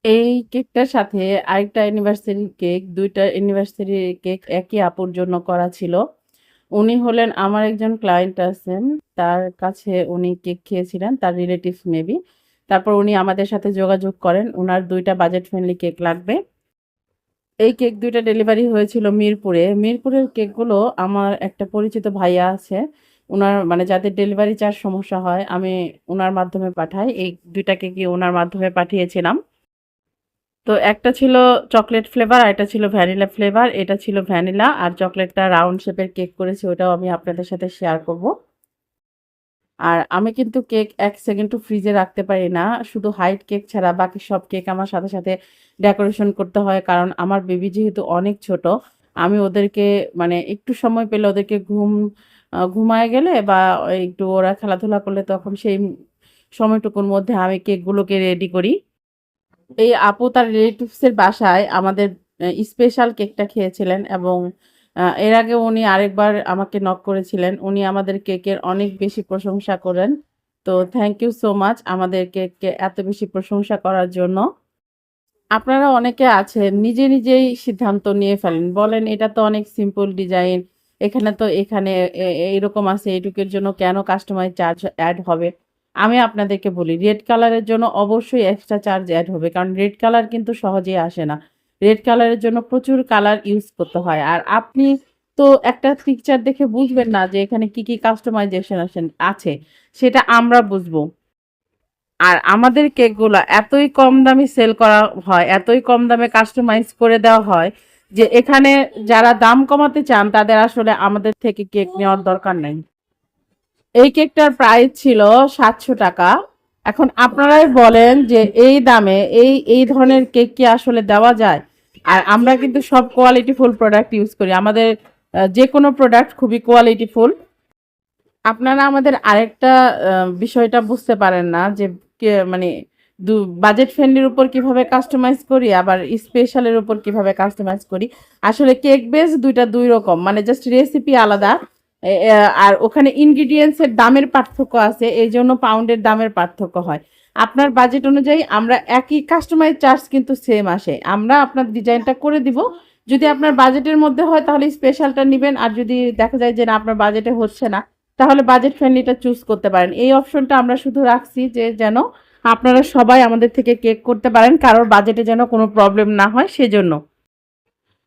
এই কেকটার সাথে আরেকটা অ্যানিভার্সারি কেক, ২ টা অ্যানিভার্সারি কেক একই আপুর জন্য করা ছিল। উনি হলেন আমার একজন ক্লায়েন্ট আছেন। তার কাছে উনি কেক খেয়েছিলেন, তার রিলেটিভস মেবি। তারপর উনি আমাদের সাথে যোগাযোগ করেন। উনার ২ টা বাজেট ফ্রেন্ডলি কেক লাগবে। এই কেক ২ টা ডেলিভারি হয়েছিল মিরপুরে। মিরপুরের কেকগুলো আমার একটা পরিচিত ভাইয়া আছে। উনার মানে যাদের ডেলিভারি চার্জ সমস্যা হয়, আমি উনার মাধ্যমে পাঠাই। এই ২ টা কেকই উনার মাধ্যমে পাঠিয়েছিলাম। তো একটা ছিল চকলেট ফ্লেভার আর একটা ছিল ভ্যানিলা ফ্লেভার। এটা ছিল ভ্যানিলা আর চকলেটটা রাউন্ড শেপের কেক করেছি ওটাও আমি আপনাদের সাথে শেয়ার করব। আর আমি কিন্তু কেক ১ সেকেন্ডও ফ্রিজে রাখতে পারি না। শুধু হাইট কেক ছাড়া বাকি সব কেক আমার সাথে, সাথে ডেকোরেশন করতে হয়। কারণ আমার বেবি যেহেতু অনেক ছোট, আমি ওদেরকে মানে একটু সময় পেলে ওদেরকে ঘুমায়ে গেলে বা একটু ওরা খেলাধুলা করলে তখন সেই সময়টুকুর মধ্যে আমি কেকগুলোকে রেডি করি। এই আপু তার রিলেটিভস এর বাসায় আমাদের স্পেশাল কেকটা খেয়েছিলেন এবং এর আগে উনি আরেকবার আমাকে নক করেছিলেন। উনি আমাদের কেকের অনেক বেশি প্রশংসা করেন। তো থ্যাংক ইউ সো মাচ আমাদের কেককে এত বেশি প্রশংসা করার জন্য। আপনারা অনেকে আছেন নিজে নিজেই সিদ্ধান্ত নিয়ে ফেলেন। বলেন এটা তো অনেক সিম্পল ডিজাইন। এখানে তো এখানে এইরকম আছে এইটুকের জন্য কেন কাস্টমাইজ চার্জ এড হবে? আমি আপনাদেরকে বলি রেড কালারের জন্য অবশ্যই এক্সট্রা চার্জ এড হবে। কারণ রেড কালার কিন্তু সহজেই আসে না। রেড কালারের জন্য প্রচুর কালার ইউজ করতে হয়। আর আপনি তো একটা পিকচার দেখে বুঝবেন না যে এখানে কি, কি কাস্টমাইজেশন আছে। সেটা আমরা বুঝবো। আর আমাদের কেকগুলা এতই কম দামে সেল করা হয়, এতই কম দামে কাস্টমাইজ করে দেওয়া হয় যে এখানে যারা দাম কমাতে চান তাদের আসলে আমাদের থেকে কেক নেওয়ার দরকার নাই। এই কেকটার প্রাইস ছিল ৳৭০০। এখন আপনারাই বলেন যে এই দামে এই ধরনের কেক কি আসলে দেওয়া যায়? আর আমরা কিন্তু সব কোয়ালিটিফুল প্রোডাক্ট ইউজ করি। আমাদের যেকোনো প্রোডাক্ট খুবই কোয়ালিটিফুল। আপনারা আমাদের আরেকটা বিষয়টা বুঝতে পারেন না যে মানে দু বাজেট ফ্রেন্ডলির উপর কিভাবে কাস্টমাইজ করি আবার স্পেশালের উপর কিভাবে কাস্টমাইজ করি। আসলে কেক বেস ২টা ২ রকম মানে জাস্ট রেসিপি আলাদা। আর ওখানে ইনগ্রিডিয়েন্টস এর দামের পার্থক্য আছে এই জন্য পাউন্ডের দামের পার্থক্য হয়। আপনার বাজেট অনুযায়ী আমরা একই কাস্টমাইজ চার্জ কিন্তু সেম আসে। আমরা আপনার ডিজাইনটা করে দিব। যদি আপনার বাজেটের মধ্যে হয় তাহলে স্পেশালটা নিবেন আর যদি দেখা যায় যে না আপনার বাজেটে হচ্ছে না তাহলে বাজেট ফ্রেন্ডলিটা চুজ করতে পারেন। এই অপশনটা আমরা শুধু রাখছি যে যেন আপনারা সবাই আমাদের থেকে কেক করতে পারেন কারোর বাজেটে যেন কোনো প্রবলেম না হয় সেজন্য।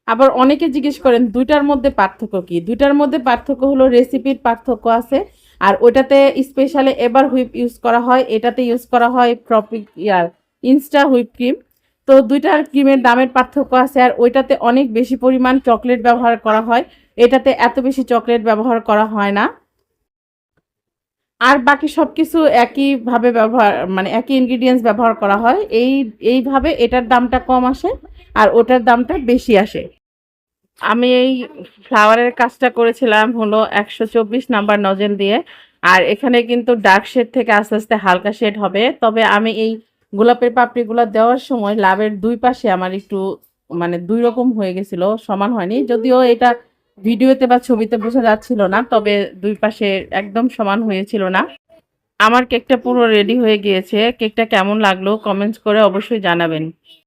আবার অনেকে জিজ্ঞেস করেন ২টার মধ্যে পার্থক্য কি? ২টার মধ্যে পার্থক্য হলো রেসিপির পার্থক্য আছে। আর ওইটাতে স্পেশালি এভার হুইপ ইউজ করা হয়, এটাতে ইউজ করা হয় ইনস্টা হুইপ ক্রিম। তো ২টার ক্রিমের দামের পার্থক্য আছে আর ওইটাতে অনেক বেশি পরিমাণ চকলেট ব্যবহার করা হয়। এটাতে এত বেশি চকলেট ব্যবহার করা হয় না। আর বাকি সবকিছু একইভাবে ব্যবহার মানে একই ইনগ্রিডিয়েন্টস ব্যবহার করা হয়। এইভাবে এটার দামটা কম আসে আর ওটার দামটা বেশি আসে। আমি এই ফ্লাওয়ারের কাজটা করেছিলাম হলো ১২৪ নাম্বার নজেল দিয়ে। আর এখানে কিন্তু ডার্ক শেড থেকে আস্তে, আস্তে হালকা শেড হবে। তবে আমি এই গোলাপের পাপড়িগুলা দেওয়ার সময় লাবের ২ পাশে আমার একটু মানে ২ রকম হয়ে গেছিল, সমান হয়নি। যদিও এটা ভিডিওতে বা ছবিতে বোঝা যাচ্ছিল না, তবে ২ পাশে একদম সমান হয়েছিল না। আমার কেকটা পুরো রেডি হয়ে গিয়েছে। কেকটা কেমন লাগলো কমেন্টস করে অবশ্যই জানাবেন।